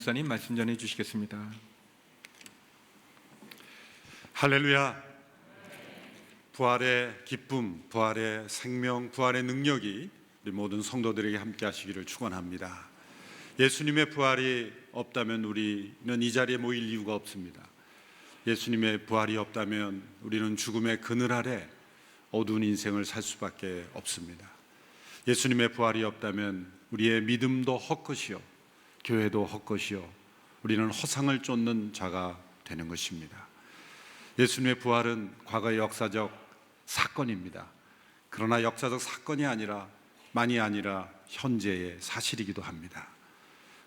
목사님 말씀 전해 주시겠습니다. 할렐루야. 부활의 기쁨, 부활의 생명, 부활의 능력이 우리 모든 성도들에게 함께 하시기를 축원합니다. 예수님의 부활이 없다면 우리는 이 자리에 모일 이유가 없습니다. 예수님의 부활이 없다면 우리는 죽음의 그늘 아래 어두운 인생을 살 수밖에 없습니다. 예수님의 부활이 없다면 우리의 믿음도 헛것이요, 교회도 헛것이요, 우리는 허상을 쫓는 자가 되는 것입니다. 예수님의 부활은 과거의 역사적 사건입니다. 그러나 역사적 사건이 만이 아니라 현재의 사실이기도 합니다.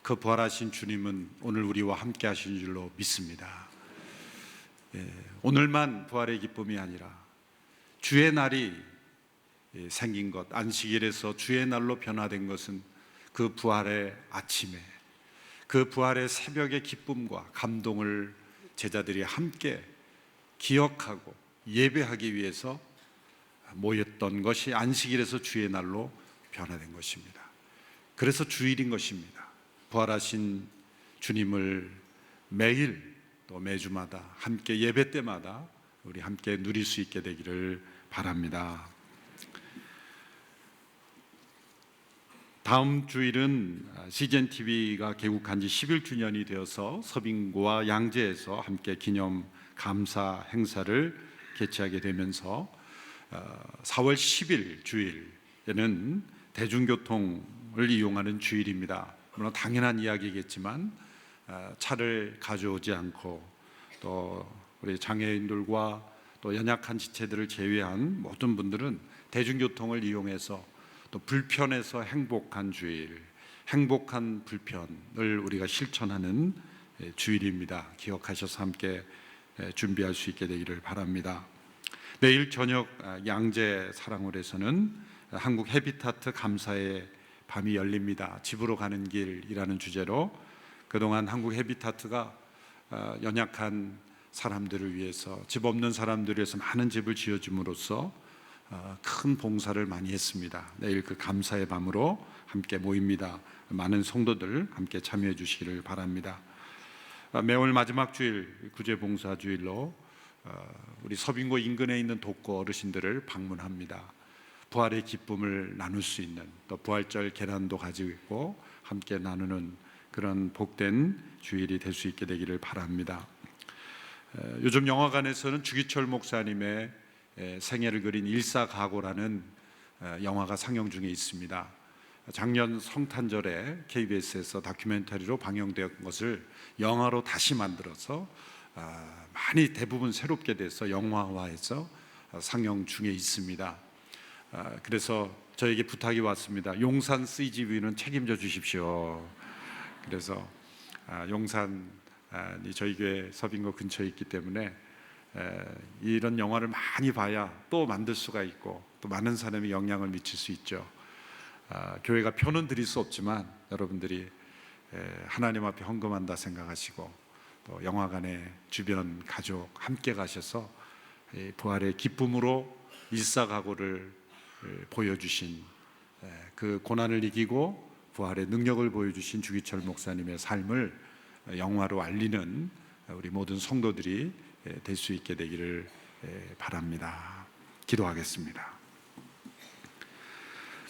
그 부활하신 주님은 오늘 우리와 함께 하신 줄로 믿습니다. 오늘만 부활의 기쁨이 아니라 주의 날이 생긴 것, 안식일에서 주의 날로 변화된 것은 그 부활의 아침에, 그 부활의 새벽의 기쁨과 감동을 제자들이 함께 기억하고 예배하기 위해서 모였던 것이 안식일에서 주의 날로 변화된 것입니다. 그래서 주일인 것입니다. 부활하신 주님을 매일 또 매주마다 함께 예배 때마다 우리 함께 누릴 수 있게 되기를 바랍니다. 다음 주일은 CGN TV가 개국한 지 11주년이 되어서 서빙고와 양재에서 함께 기념 감사 행사를 개최하게 되면서 4월 10일 주일에는 대중교통을 이용하는 주일입니다. 물론 당연한 이야기겠지만 차를 가져오지 않고 또 우리 장애인들과 또 연약한 지체들을 제외한 모든 분들은 대중교통을 이용해서 또 불편해서 행복한 주일, 행복한 불편을 우리가 실천하는 주일입니다. 기억하셔서 함께 준비할 수 있게 되기를 바랍니다. 내일 저녁 양재 사랑홀에서는 한국 헤비타트 감사의 밤이 열립니다. 집으로 가는 길이라는 주제로 그동안 한국 헤비타트가 연약한 사람들을 위해서, 집 없는 사람들을 위해서 많은 집을 지어줌으로써 큰 봉사를 많이 했습니다. 내일 그 감사의 밤으로 함께 모입니다. 많은 성도들 함께 참여해 주시기를 바랍니다. 매월 마지막 주일 구제봉사주일로 우리 서빙고 인근에 있는 독거 어르신들을 방문합니다. 부활의 기쁨을 나눌 수 있는, 또 부활절 계란도 가지고 있고 함께 나누는 그런 복된 주일이 될 수 있게 되기를 바랍니다. 요즘 영화관에서는 주기철 목사님의 생애를 그린 일사각오라는 영화가 상영 중에 있습니다. 작년 성탄절에 KBS에서 다큐멘터리로 방영된 것을 영화로 다시 만들어서 많이 대부분 새롭게 돼서 영화화해서 상영 중에 있습니다. 그래서 저에게 부탁이 왔습니다. 용산 CGV는 책임져 주십시오. 그래서 용산이 저희 교회 서빙고 근처에 있기 때문에 이런 영화를 많이 봐야 또 만들 수가 있고 또 많은 사람이 영향을 미칠 수 있죠. 교회가 표는 드릴 수 없지만 여러분들이 하나님 앞에 헌금한다 생각하시고 또 영화관에 주변 가족 함께 가셔서 부활의 기쁨으로 일사각오를 보여주신, 그 고난을 이기고 부활의 능력을 보여주신 주기철 목사님의 삶을 영화로 알리는 우리 모든 성도들이 될 수 있게 되기를 바랍니다. 기도하겠습니다.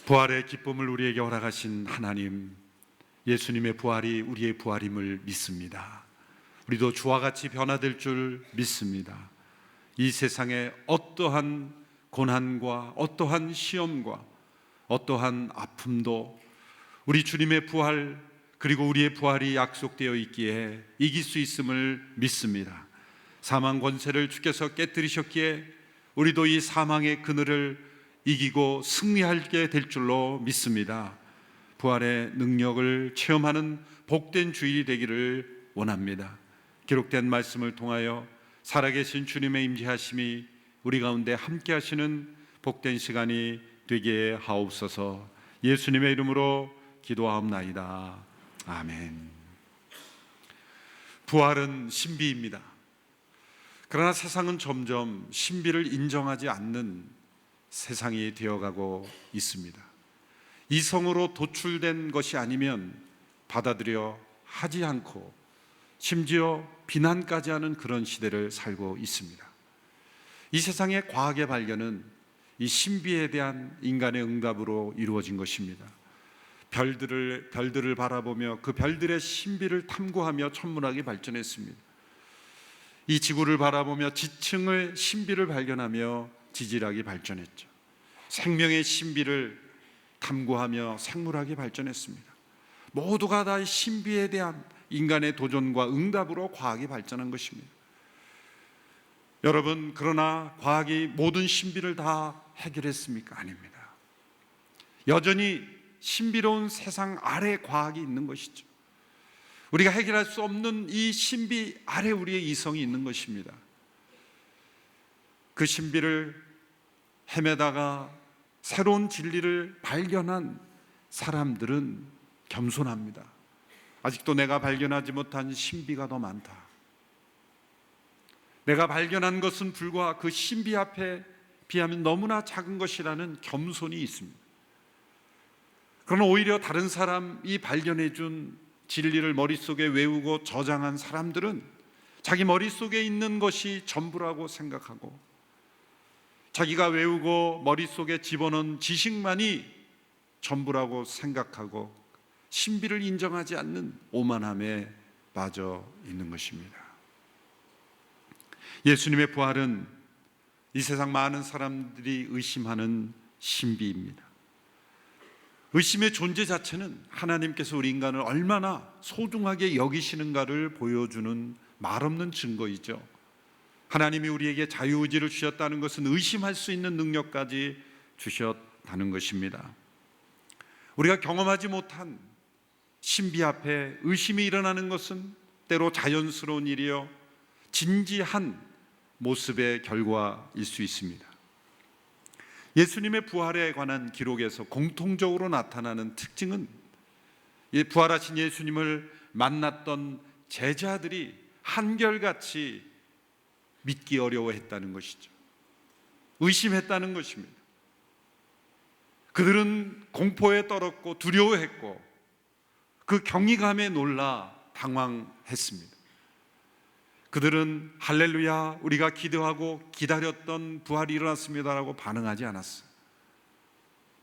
부활의 기쁨을 우리에게 허락하신 하나님, 예수님의 부활이 우리의 부활임을 믿습니다. 우리도 주와 같이 변화될 줄 믿습니다. 이 세상에 어떠한 고난과 어떠한 시험과 어떠한 아픔도 우리 주님의 부활, 그리고 우리의 부활이 약속되어 있기에 이길 수 있음을 믿습니다. 사망 권세를 주께서 깨뜨리셨기에 우리도 이 사망의 그늘을 이기고 승리하게 될 줄로 믿습니다. 부활의 능력을 체험하는 복된 주일이 되기를 원합니다. 기록된 말씀을 통하여 살아계신 주님의 임재하심이 우리 가운데 함께 하시는 복된 시간이 되게 하옵소서. 예수님의 이름으로 기도하옵나이다. 아멘. 부활은 신비입니다. 그러나 세상은 점점 신비를 인정하지 않는 세상이 되어가고 있습니다. 이성으로 도출된 것이 아니면 받아들여 하지 않고 심지어 비난까지 하는 그런 시대를 살고 있습니다. 이 세상의 과학의 발견은 이 신비에 대한 인간의 응답으로 이루어진 것입니다. 별들을 바라보며 그 별들의 신비를 탐구하며 천문학이 발전했습니다. 이 지구를 바라보며 지층의 신비를 발견하며 지질학이 발전했죠. 생명의 신비를 탐구하며 생물학이 발전했습니다. 모두가 다 신비에 대한 인간의 도전과 응답으로 과학이 발전한 것입니다. 여러분, 그러나 과학이 모든 신비를 다 해결했습니까? 아닙니다. 여전히 신비로운 세상 아래 과학이 있는 것이죠. 우리가 해결할 수 없는 이 신비 아래 우리의 이성이 있는 것입니다. 그 신비를 헤매다가 새로운 진리를 발견한 사람들은 겸손합니다. 아직도 내가 발견하지 못한 신비가 더 많다. 내가 발견한 것은 불과 그 신비 앞에 비하면 너무나 작은 것이라는 겸손이 있습니다. 그러나 오히려 다른 사람이 발견해 준 진리를 머릿속에 외우고 저장한 사람들은 자기 머릿속에 있는 것이 전부라고 생각하고 자기가 외우고 머릿속에 집어넣은 지식만이 전부라고 생각하고 신비를 인정하지 않는 오만함에 빠져 있는 것입니다. 예수님의 부활은 이 세상 많은 사람들이 의심하는 신비입니다. 의심의 존재 자체는 하나님께서 우리 인간을 얼마나 소중하게 여기시는가를 보여주는 말없는 증거이죠. 하나님이 우리에게 자유의지를 주셨다는 것은 의심할 수 있는 능력까지 주셨다는 것입니다. 우리가 경험하지 못한 신비 앞에 의심이 일어나는 것은 때로 자연스러운 일이요 진지한 모습의 결과일 수 있습니다. 예수님의 부활에 관한 기록에서 공통적으로 나타나는 특징은 부활하신 예수님을 만났던 제자들이 한결같이 믿기 어려워했다는 것이죠. 의심했다는 것입니다. 그들은 공포에 떨었고 두려워했고 그 경이감에 놀라 당황했습니다. 그들은 할렐루야, 우리가 기도하고 기다렸던 부활이 일어났습니다라고 반응하지 않았어요.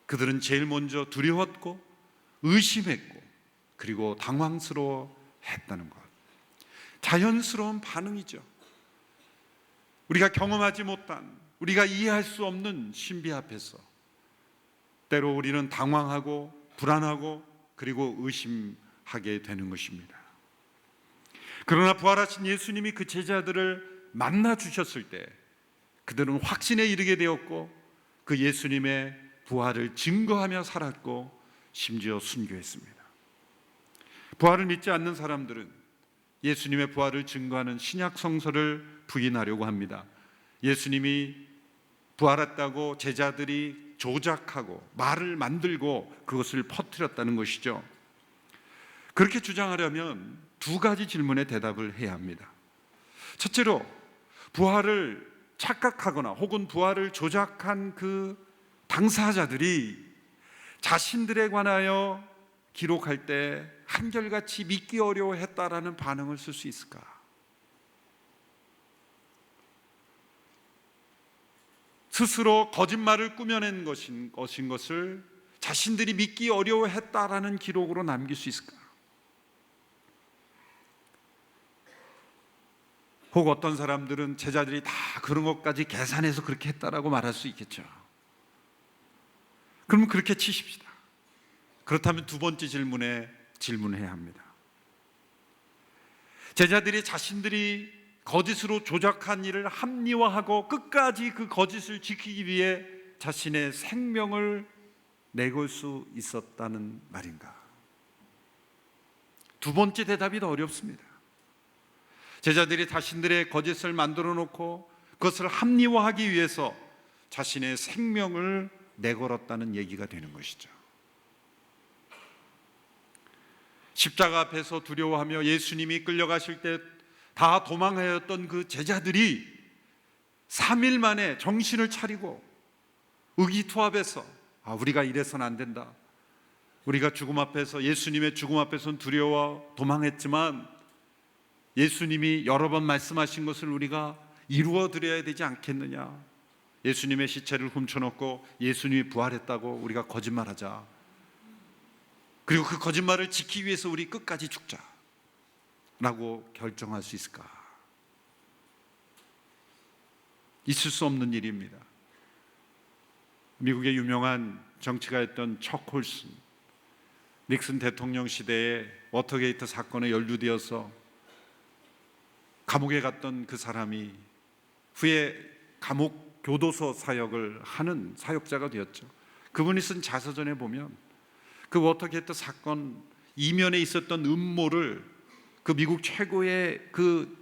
그들은 제일 먼저 두려웠고 의심했고 그리고 당황스러워했다는 것. 자연스러운 반응이죠. 우리가 경험하지 못한, 우리가 이해할 수 없는 신비 앞에서 때로 우리는 당황하고 불안하고 그리고 의심하게 되는 것입니다. 그러나 부활하신 예수님이 그 제자들을 만나 주셨을 때 그들은 확신에 이르게 되었고 그 예수님의 부활을 증거하며 살았고 심지어 순교했습니다. 부활을 믿지 않는 사람들은 예수님의 부활을 증거하는 신약 성서를 부인하려고 합니다. 예수님이 부활했다고 제자들이 조작하고 말을 만들고 그것을 퍼뜨렸다는 것이죠. 그렇게 주장하려면 두 가지 질문에 대답을 해야 합니다. 첫째로 부활을 착각하거나 혹은 부활을 조작한 그 당사자들이 자신들에 관하여 기록할 때 한결같이 믿기 어려워했다라는 반응을 쓸 수 있을까? 스스로 거짓말을 꾸며낸 것인 것을 자신들이 믿기 어려워했다라는 기록으로 남길 수 있을까? 혹 어떤 사람들은 제자들이 다 그런 것까지 계산해서 그렇게 했다라고 말할 수 있겠죠. 그럼 그렇게 치십시다. 그렇다면 두 번째 질문에 질문해야 합니다. 제자들이 자신들이 거짓으로 조작한 일을 합리화하고 끝까지 그 거짓을 지키기 위해 자신의 생명을 내걸 수 있었다는 말인가? 두 번째 대답이 더 어렵습니다. 제자들이 자신들의 거짓을 만들어 놓고 그것을 합리화하기 위해서 자신의 생명을 내걸었다는 얘기가 되는 것이죠. 십자가 앞에서 두려워하며 예수님이 끌려가실 때 다 도망하였던 그 제자들이 3일 만에 정신을 차리고 의기투합해서 우리가 이래서는 안 된다. 우리가 죽음 앞에서, 예수님의 죽음 앞에서는 두려워 도망했지만 예수님이 여러 번 말씀하신 것을 우리가 이루어 드려야 되지 않겠느냐. 예수님의 시체를 훔쳐놓고 예수님이 부활했다고 우리가 거짓말하자. 그리고 그 거짓말을 지키기 위해서 우리 끝까지 죽자라고 결정할 수 있을까? 있을 수 없는 일입니다. 미국의 유명한 정치가였던 척 홀슨, 닉슨 대통령 시대에 워터게이트 사건에 연루되어서 감옥에 갔던 그 사람이 후에 감옥 교도소 사역을 하는 사역자가 되었죠. 그분이 쓴 자서전에 보면 그 워터게이트 사건 이면에 있었던 음모를, 그 미국 최고의 그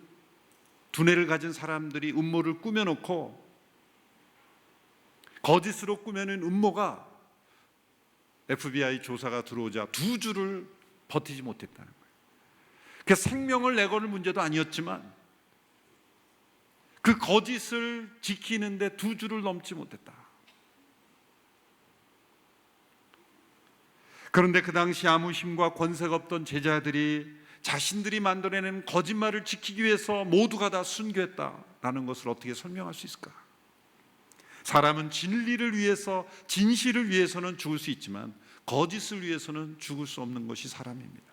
두뇌를 가진 사람들이 음모를 꾸며놓고 거짓으로 꾸며낸 음모가 FBI 조사가 들어오자 2주를 버티지 못했다는 거예요. 그 생명을 내거는 문제도 아니었지만 그 거짓을 지키는데 2주를 넘지 못했다. 그런데 그 당시 아무 힘과 권세가 없던 제자들이 자신들이 만들어낸 거짓말을 지키기 위해서 모두가 다 순교했다라는 것을 어떻게 설명할 수 있을까? 사람은 진리를 위해서, 진실을 위해서는 죽을 수 있지만 거짓을 위해서는 죽을 수 없는 것이 사람입니다.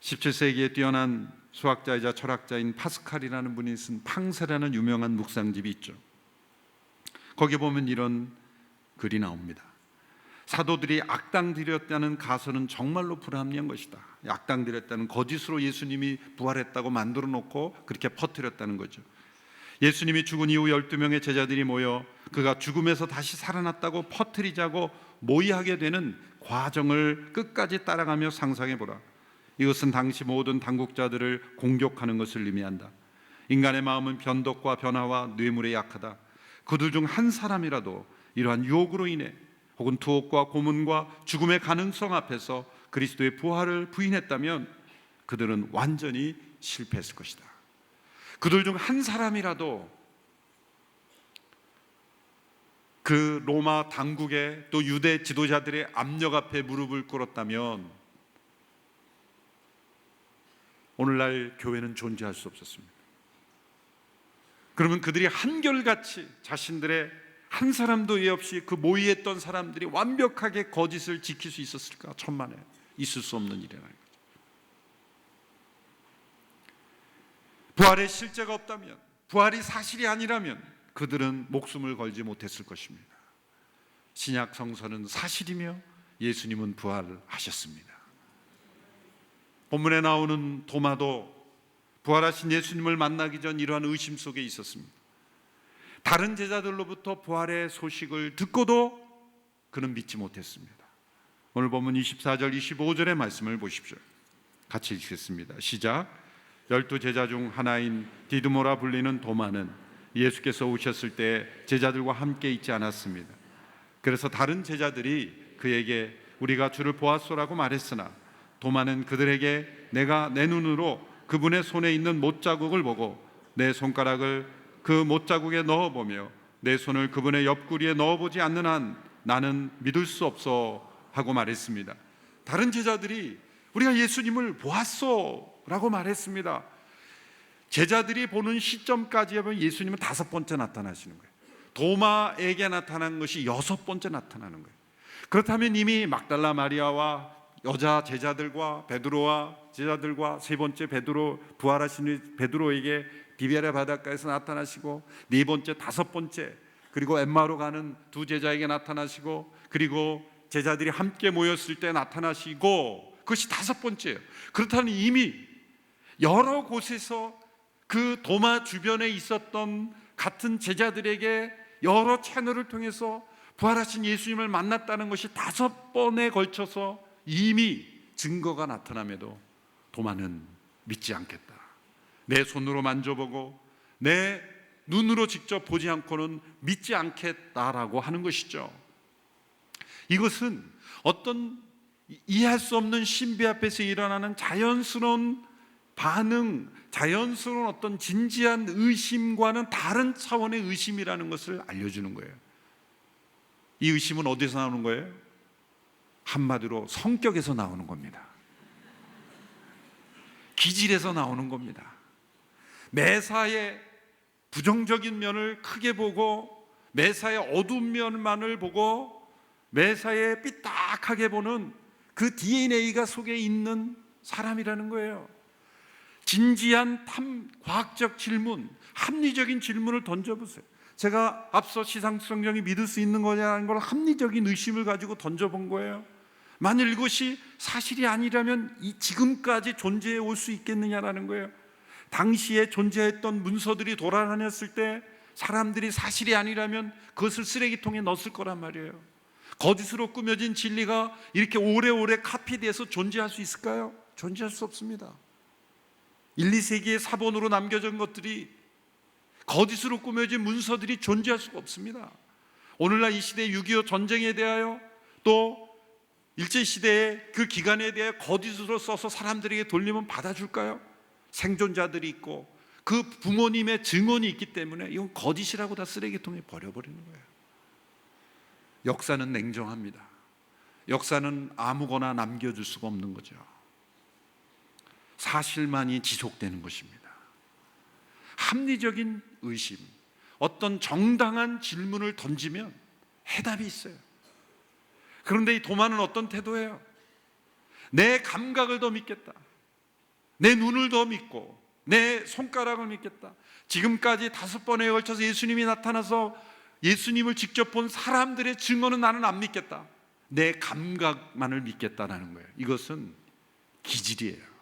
17세기에 뛰어난 수학자이자 철학자인 파스칼이라는 분이 쓴 팡세라는 유명한 묵상집이 있죠. 거기 보면 이런 글이 나옵니다. 사도들이 악당들이었다는 가설은 정말로 불합리한 것이다. 악당들이었다는, 거짓으로 예수님이 부활했다고 만들어 놓고 그렇게 퍼뜨렸다는 거죠. 예수님이 죽은 이후 12명의 제자들이 모여 그가 죽음에서 다시 살아났다고 퍼뜨리자고 모의하게 되는 과정을 끝까지 따라가며 상상해 보라. 이것은 당시 모든 당국자들을 공격하는 것을 의미한다. 인간의 마음은 변덕과 변화와 뇌물에 약하다. 그들 중 한 사람이라도 이러한 유혹으로 인해 혹은 투옥과 고문과 죽음의 가능성 앞에서 그리스도의 부활을 부인했다면 그들은 완전히 실패했을 것이다. 그들 중 한 사람이라도 그 로마 당국의 또 유대 지도자들의 압력 앞에 무릎을 꿇었다면 오늘날 교회는 존재할 수 없었습니다. 그러면 그들이 한결같이 자신들의 한 사람도 예 없이 그 모의했던 사람들이 완벽하게 거짓을 지킬 수 있었을까? 천만에 있을 수 없는 일이라는 거죠. 부활의 실제가 없다면, 부활이 사실이 아니라면 그들은 목숨을 걸지 못했을 것입니다. 신약 성서는 사실이며 예수님은 부활하셨습니다. 본문에 나오는 도마도 부활하신 예수님을 만나기 전 이러한 의심 속에 있었습니다. 다른 제자들로부터 부활의 소식을 듣고도 그는 믿지 못했습니다. 오늘 본문 24절 25절의 말씀을 보십시오. 같이 읽겠습니다. 시작. 12제자 중 하나인 디드모라 불리는 도마는 예수께서 오셨을 때 제자들과 함께 있지 않았습니다. 그래서 다른 제자들이 그에게 우리가 주를 보았소라고 말했으나 도마는 그들에게 내가 내 눈으로 그분의 손에 있는 못자국을 보고 내 손가락을 그 못자국에 넣어보며 내 손을 그분의 옆구리에 넣어보지 않는 한 나는 믿을 수 없어 하고 말했습니다. 다른 제자들이 우리가 예수님을 보았소라고 말했습니다. 제자들이 보는 시점까지 하면 예수님은 5번째 나타나시는 거예요. 도마에게 나타난 것이 6번째 나타나는 거예요. 그렇다면 이미 막달라 마리아와 여자 제자들과 베드로와 제자들과 3번째 베드로, 부활하신 베드로에게 디베랴 바닷가에서 나타나시고 4번째, 5번째, 그리고 엠마오로 가는 2 제자에게 나타나시고, 그리고 제자들이 함께 모였을 때 나타나시고, 그것이 5번째예요. 그렇다면 이미 여러 곳에서 그 도마 주변에 있었던 같은 제자들에게 여러 채널을 통해서 부활하신 예수님을 만났다는 것이 5번에 걸쳐서 이미 증거가 나타남에도 도마는 믿지 않겠다. 내 손으로 만져보고 내 눈으로 직접 보지 않고는 믿지 않겠다라고 하는 것이죠. 이것은 어떤 이해할 수 없는 신비 앞에서 일어나는 자연스러운 반응, 자연스러운 어떤 진지한 의심과는 다른 차원의 의심이라는 것을 알려주는 거예요. 이 의심은 어디서 나오는 거예요? 한마디로 성격에서 나오는 겁니다. 기질에서 나오는 겁니다. 매사에 부정적인 면을 크게 보고 매사에 어두운 면만을 보고 매사에 삐딱하게 보는 그 DNA가 속에 있는 사람이라는 거예요. 진지한 과학적 질문, 합리적인 질문을 던져보세요. 제가 앞서 시상성령이 믿을 수 있는 거냐는 걸 합리적인 의심을 가지고 던져본 거예요. 만일 이것이 사실이 아니라면 지금까지 존재해 올 수 있겠느냐라는 거예요. 당시에 존재했던 문서들이 돌아다녔을 때 사람들이 사실이 아니라면 그것을 쓰레기통에 넣었을 거란 말이에요. 거짓으로 꾸며진 진리가 이렇게 오래오래 카피돼서 존재할 수 있을까요? 존재할 수 없습니다. 1, 2세기의 사본으로 남겨진 것들이, 거짓으로 꾸며진 문서들이 존재할 수가 없습니다. 오늘날 이 시대의 6.25 전쟁에 대하여 또 일제시대의 그 기간에 대해 거짓으로 써서 사람들에게 돌리면 받아줄까요? 생존자들이 있고 그 부모님의 증언이 있기 때문에 이건 거짓이라고 다 쓰레기통에 버려버리는 거예요. 역사는 냉정합니다. 역사는 아무거나 남겨줄 수가 없는 거죠. 사실만이 지속되는 것입니다. 합리적인 의심, 어떤 정당한 질문을 던지면 해답이 있어요. 그런데 이 도마는 어떤 태도예요? 내 감각을 더 믿겠다, 내 눈을 더 믿고 내 손가락을 믿겠다. 지금까지 5번에 걸쳐서 예수님이 나타나서 예수님을 직접 본 사람들의 증언은 나는 안 믿겠다, 내 감각만을 믿겠다라는 거예요. 이것은 기질이에요.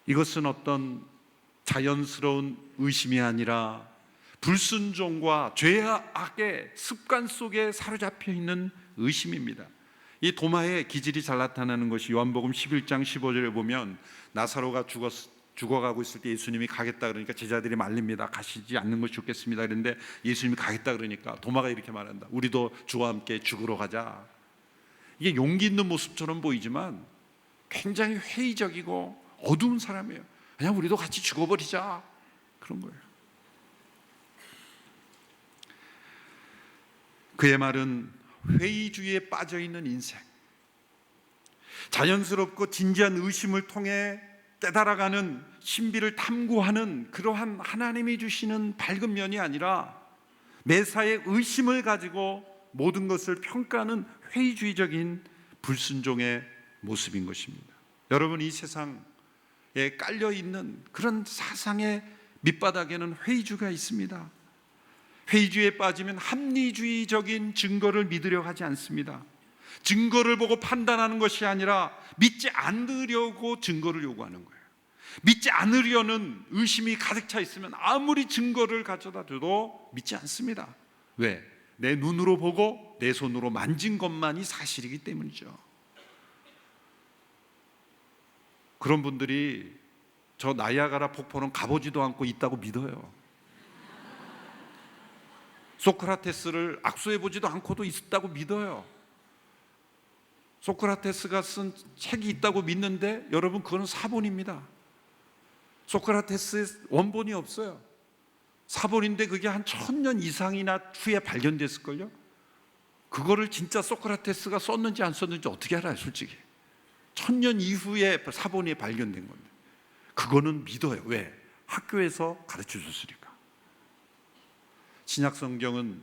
이것은 어떤 자연스러운 의심이 아니라 불순종과 죄악의 습관 속에 사로잡혀 있는 의심입니다. 이 도마의 기질이 잘 나타나는 것이 요한복음 11장 15절에 보면 나사로가 죽어가고 있을 때 예수님이 가겠다 그러니까 제자들이 말립니다. 가시지 않는 것이 좋겠습니다. 그런데 예수님이 가겠다 그러니까 도마가 이렇게 말한다. 우리도 주와 함께 죽으러 가자. 이게 용기 있는 모습처럼 보이지만 굉장히 회의적이고 어두운 사람이에요. 그냥 우리도 같이 죽어버리자, 그런 거예요. 그의 말은 회의주의에 빠져있는 인생, 자연스럽고 진지한 의심을 통해 깨달아가는, 신비를 탐구하는 그러한 하나님이 주시는 밝은 면이 아니라 매사에 의심을 가지고 모든 것을 평가하는 회의주의적인 불순종의 모습인 것입니다. 여러분, 이 세상에 깔려있는 그런 사상의 밑바닥에는 회의주의가 있습니다. 회의주의에 빠지면 합리주의적인 증거를 믿으려 하지 않습니다. 증거를 보고 판단하는 것이 아니라 믿지 않으려고 증거를 요구하는 거예요. 믿지 않으려는 의심이 가득 차 있으면 아무리 증거를 가져다 줘도 믿지 않습니다. 왜? 내 눈으로 보고 내 손으로 만진 것만이 사실이기 때문이죠. 그런 분들이 저 나이아가라 폭포는 가보지도 않고 있다고 믿어요. 소크라테스를 악수해보지도 않고도 있었다고 믿어요. 소크라테스가 쓴 책이 있다고 믿는데 여러분, 그거는 사본입니다. 소크라테스의 원본이 없어요. 사본인데 그게 한 1000년 이상이나 후에 발견됐을걸요. 그거를 진짜 소크라테스가 썼는지 안 썼는지 어떻게 알아요, 솔직히. 1000년 이후에 사본이 발견된 건데 그거는 믿어요. 왜? 학교에서 가르쳐 줬으니까. 신약성경은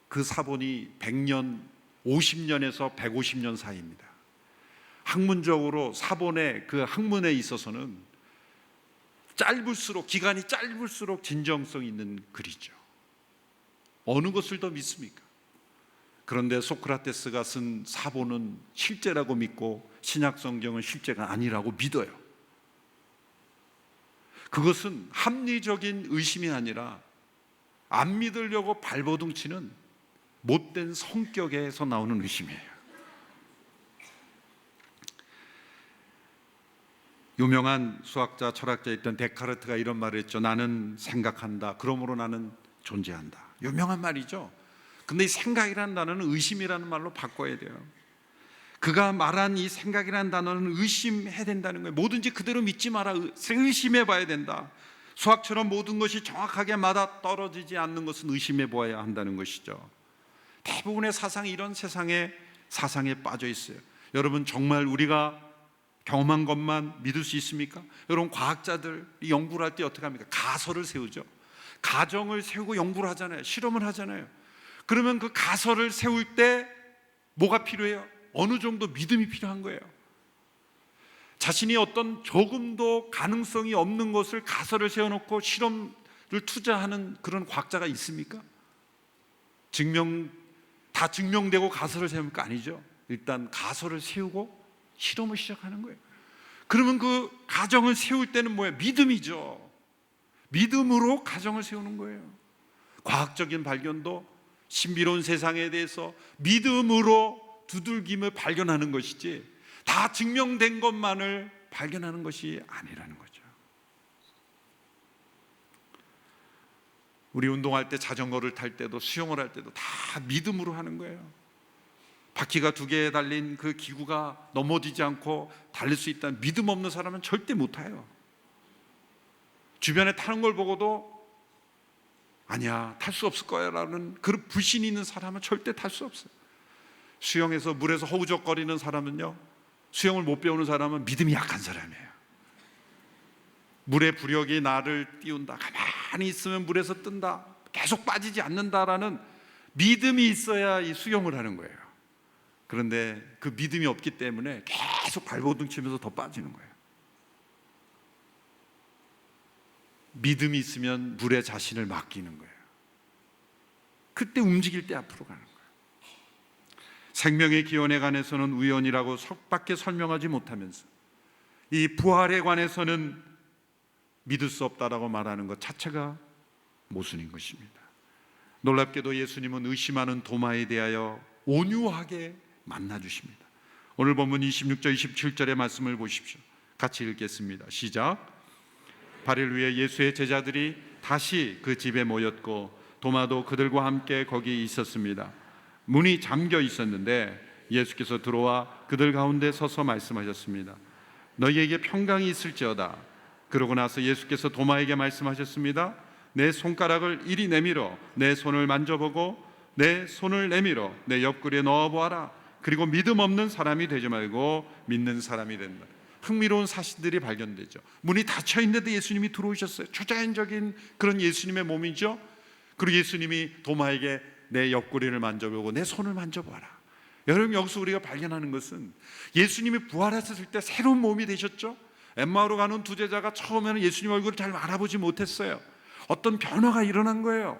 그 사본이 100년, 50년에서 150년 사이입니다. 학문적으로 사본의 그 학문에 있어서는 기간이 짧을수록 진정성 있는 글이죠. 어느 것을 더 믿습니까? 그런데 소크라테스가 쓴 사본은 실제라고 믿고 신약성경은 실제가 아니라고 믿어요. 그것은 합리적인 의심이 아니라 안 믿으려고 발버둥 치는 못된 성격에서 나오는 의심이에요. 유명한 수학자, 철학자였던 데카르트가 이런 말을 했죠. 나는 생각한다, 그러므로 나는 존재한다. 유명한 말이죠. 근데 이 생각이라는 단어는 의심이라는 말로 바꿔야 돼요. 그가 말한 이 생각이라는 단어는 의심해야 된다는 거예요. 뭐든지 그대로 믿지 마라, 의심해 봐야 된다. 수학처럼 모든 것이 정확하게 맞아 떨어지지 않는 것은 의심해 보아야 한다는 것이죠. 대부분의 사상이 이런 세상의 사상에 빠져 있어요. 여러분, 정말 우리가 경험한 것만 믿을 수 있습니까? 여러분, 과학자들이 연구를 할 때 어떻게 합니까? 가설을 세우죠. 가정을 세우고 연구를 하잖아요. 실험을 하잖아요. 그러면 그 가설을 세울 때 뭐가 필요해요? 어느 정도 믿음이 필요한 거예요. 자신이 어떤 조금도 가능성이 없는 것을 가설을 세워놓고 실험을 투자하는 그런 과학자가 있습니까? 다 증명되고 가설을 세우니까 아니죠. 일단 가설을 세우고 실험을 시작하는 거예요. 그러면 그 가정을 세울 때는 뭐예요? 믿음이죠. 믿음으로 가정을 세우는 거예요. 과학적인 발견도 신비로운 세상에 대해서 믿음으로 두들김을 발견하는 것이지, 다 증명된 것만을 발견하는 것이 아니라는 거죠. 우리 운동할 때, 자전거를 탈 때도, 수영을 할 때도 다 믿음으로 하는 거예요. 바퀴가 2개 달린 그 기구가 넘어지지 않고 달릴 수 있다는 믿음 없는 사람은 절대 못 타요. 주변에 타는 걸 보고도 아니야, 탈 수 없을 거야 라는 그런 불신이 있는 사람은 절대 탈 수 없어요. 수영에서 물에서 허우적거리는 사람은요, 수영을 못 배우는 사람은 믿음이 약한 사람이에요. 물의 부력이 나를 띄운다, 가만히 있으면 물에서 뜬다, 계속 빠지지 않는다라는 믿음이 있어야 이 수영을 하는 거예요. 그런데 그 믿음이 없기 때문에 계속 발버둥 치면서 더 빠지는 거예요. 믿음이 있으면 물에 자신을 맡기는 거예요. 그때 움직일 때 앞으로 가는 거예요. 생명의 기원에 관해서는 우연이라고 속밖에 설명하지 못하면서 이 부활에 관해서는 믿을 수 없다라고 말하는 것 자체가 모순인 것입니다. 놀랍게도 예수님은 의심하는 도마에 대하여 온유하게 만나주십니다. 오늘 본문 26절 27절의 말씀을 보십시오. 같이 읽겠습니다. 시작. 8일 후에 예수의 제자들이 다시 그 집에 모였고 도마도 그들과 함께 거기 있었습니다. 문이 잠겨 있었는데 예수께서 들어와 그들 가운데 서서 말씀하셨습니다. 너희에게 평강이 있을지어다. 그러고 나서 예수께서 도마에게 말씀하셨습니다. 내 손가락을 이리 내밀어 내 손을 만져보고 내 손을 내밀어 내 옆구리에 넣어보아라. 그리고 믿음 없는 사람이 되지 말고 믿는 사람이 된다. 흥미로운 사실들이 발견되죠. 문이 닫혀 있는데 예수님이 들어오셨어요. 초자연적인 그런 예수님의 몸이죠. 그리고 예수님이 도마에게 내 옆구리를 만져보고 내 손을 만져봐라. 여러분, 여기서 우리가 발견하는 것은 예수님이 부활하셨을 때 새로운 몸이 되셨죠. 엠마오로 가는 2 제자가 처음에는 예수님 얼굴을 잘 알아보지 못했어요. 어떤 변화가 일어난 거예요.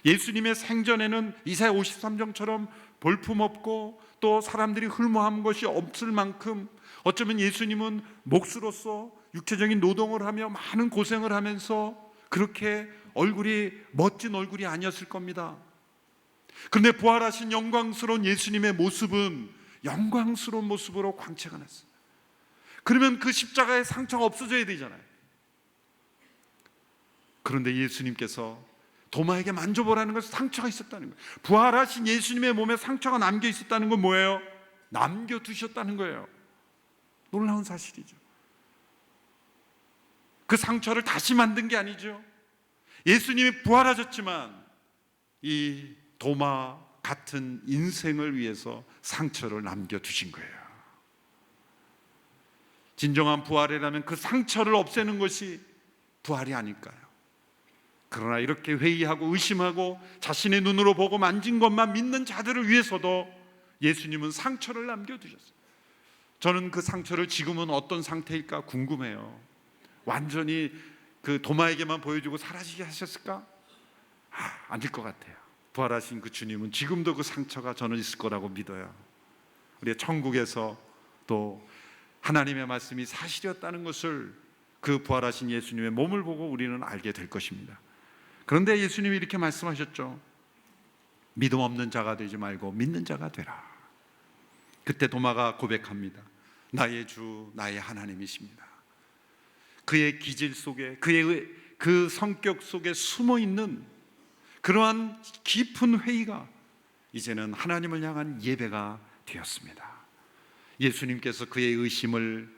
예수님의 생전에는 이사야 53장처럼 볼품없고 또 사람들이 흠모한 것이 없을 만큼 어쩌면 예수님은 목수로서 육체적인 노동을 하며 많은 고생을 하면서 그렇게 얼굴이 멋진 얼굴이 아니었을 겁니다. 그런데 부활하신 영광스러운 예수님의 모습은 영광스러운 모습으로 광채가 났어요. 그러면 그 십자가의 상처가 없어져야 되잖아요. 그런데 예수님께서 도마에게 만져보라는 것은 상처가 있었다는 거예요. 부활하신 예수님의 몸에 상처가 남겨 있었다는 건 뭐예요? 남겨두셨다는 거예요. 놀라운 사실이죠. 그 상처를 다시 만든 게 아니죠. 예수님이 부활하셨지만 이 도마 같은 인생을 위해서 상처를 남겨두신 거예요. 진정한 부활이라면 그 상처를 없애는 것이 부활이 아닐까요? 그러나 이렇게 회의하고 의심하고 자신의 눈으로 보고 만진 것만 믿는 자들을 위해서도 예수님은 상처를 남겨두셨어요. 저는 그 상처를 지금은 어떤 상태일까 궁금해요. 완전히 그 도마에게만 보여주고 사라지게 하셨을까? 아닐 것 같아요. 부활하신 그 주님은 지금도 그 상처가 저는 있을 거라고 믿어요. 우리 천국에서 또 하나님의 말씀이 사실이었다는 것을 그 부활하신 예수님의 몸을 보고 우리는 알게 될 것입니다. 그런데 예수님이 이렇게 말씀하셨죠. 믿음 없는 자가 되지 말고 믿는 자가 되라. 그때 도마가 고백합니다. 나의 주, 나의 하나님이십니다. 그의 기질 속에, 그의 그 성격 속에 숨어 있는 그러한 깊은 회의가 이제는 하나님을 향한 예배가 되었습니다. 예수님께서 그의 의심을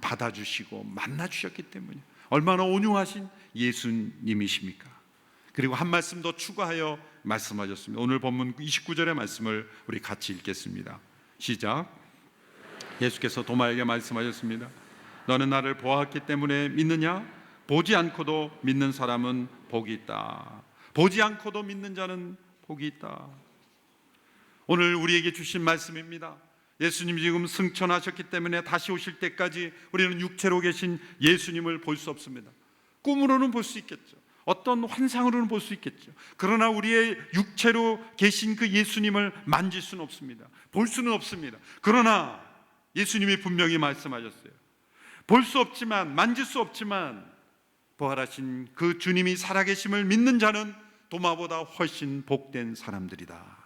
받아주시고 만나주셨기 때문에 얼마나 온유하신 예수님이십니까? 그리고 한 말씀 더 추가하여 말씀하셨습니다. 오늘 본문 29절의 말씀을 우리 같이 읽겠습니다. 시작. 예수께서 도마에게 말씀하셨습니다. 너는 나를 보았기 때문에 믿느냐? 보지 않고도 믿는 사람은 복이 있다. 보지 않고도 믿는 자는 복이 있다. 오늘 우리에게 주신 말씀입니다. 예수님이 지금 승천하셨기 때문에 다시 오실 때까지 우리는 육체로 계신 예수님을 볼 수 없습니다. 꿈으로는 볼 수 있겠죠. 어떤 환상으로는 볼 수 있겠죠. 그러나 우리의 육체로 계신 그 예수님을 만질 수는 없습니다. 볼 수는 없습니다. 그러나 예수님이 분명히 말씀하셨어요. 볼 수 없지만, 만질 수 없지만 부활하신 그 주님이 살아계심을 믿는 자는 도마보다 훨씬 복된 사람들이다.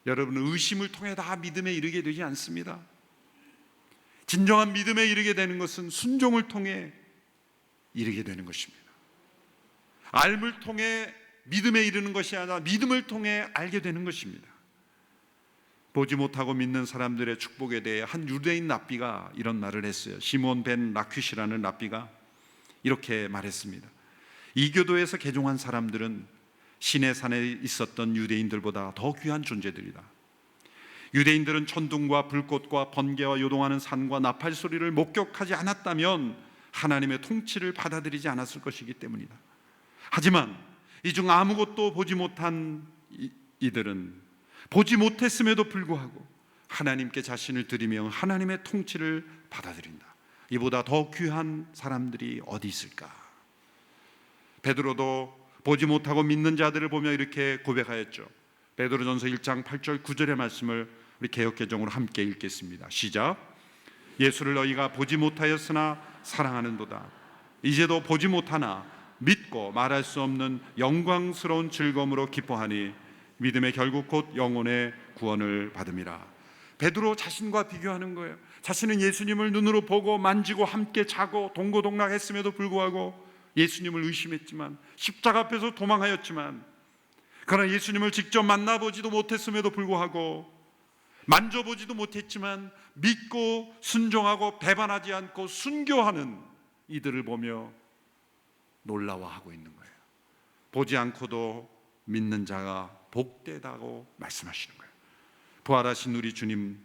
여러분은 의심을 통해 다 믿음에 이르게 되지 않습니다. 진정한 믿음에 이르게 되는 것은 순종을 통해 이르게 되는 것입니다. 알을 통해 믿음에 이르는 것이 아니라 믿음을 통해 알게 되는 것입니다. 보지 못하고 믿는 사람들의 축복에 대해 한 유대인 랍비가 이런 말을 했어요. 시몬 벤 라퀴시라는 랍비가 이렇게 말했습니다. 이 교도에서 개종한 사람들은 신의 산에 있었던 유대인들보다 더 귀한 존재들이다. 유대인들은 천둥과 불꽃과 번개와 요동하는 산과 나팔 소리를 목격하지 않았다면 하나님의 통치를 받아들이지 않았을 것이기 때문이다. 하지만 이 중 아무것도 보지 못한 이들은 보지 못했음에도 불구하고 하나님께 자신을 드리며 하나님의 통치를 받아들인다. 이보다 더 귀한 사람들이 어디 있을까? 베드로도 보지 못하고 믿는 자들을 보며 이렇게 고백하였죠. 베드로전서 1장 8절 9절의 말씀을 우리 개역개정으로 함께 읽겠습니다. 시작. 예수를 너희가 보지 못하였으나 사랑하는도다. 이제도 보지 못하나 믿고 말할 수 없는 영광스러운 즐거움으로 기뻐하니 믿음의 결국 곧 영혼의 구원을 받음이라. 베드로 자신과 비교하는 거예요. 자신은 예수님을 눈으로 보고 만지고 함께 자고 동고동락했음에도 불구하고 예수님을 의심했지만, 십자가 앞에서 도망하였지만, 그러나 예수님을 직접 만나보지도 못했음에도 불구하고, 만져보지도 못했지만 믿고 순종하고 배반하지 않고 순교하는 이들을 보며 놀라워하고 있는 거예요. 보지 않고도 믿는 자가 복되다고 말씀하시는 거예요. 부활하신 우리 주님,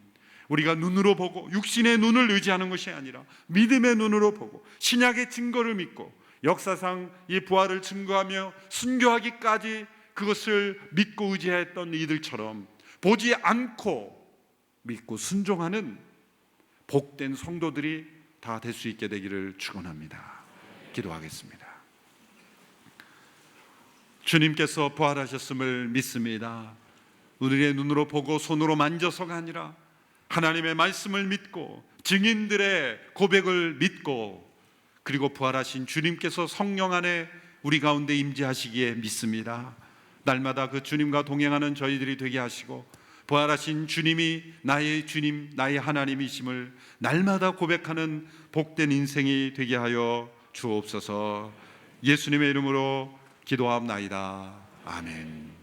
우리가 눈으로 보고 육신의 눈을 의지하는 것이 아니라 믿음의 눈으로 보고 신약의 증거를 믿고 역사상 이 부활을 증거하며 순교하기까지 그것을 믿고 의지했던 이들처럼 보지 않고 믿고 순종하는 복된 성도들이 다 될 수 있게 되기를 축원합니다. 기도하겠습니다. 주님께서 부활하셨음을 믿습니다. 우리의 눈으로 보고 손으로 만져서가 아니라 하나님의 말씀을 믿고 증인들의 고백을 믿고, 그리고 부활하신 주님께서 성령 안에 우리 가운데 임재하시기에 믿습니다. 날마다 그 주님과 동행하는 저희들이 되게 하시고, 부활하신 주님이 나의 주님, 나의 하나님이심을 날마다 고백하는 복된 인생이 되게 하여 주옵소서. 예수님의 이름으로 기도하옵나이다. 아멘.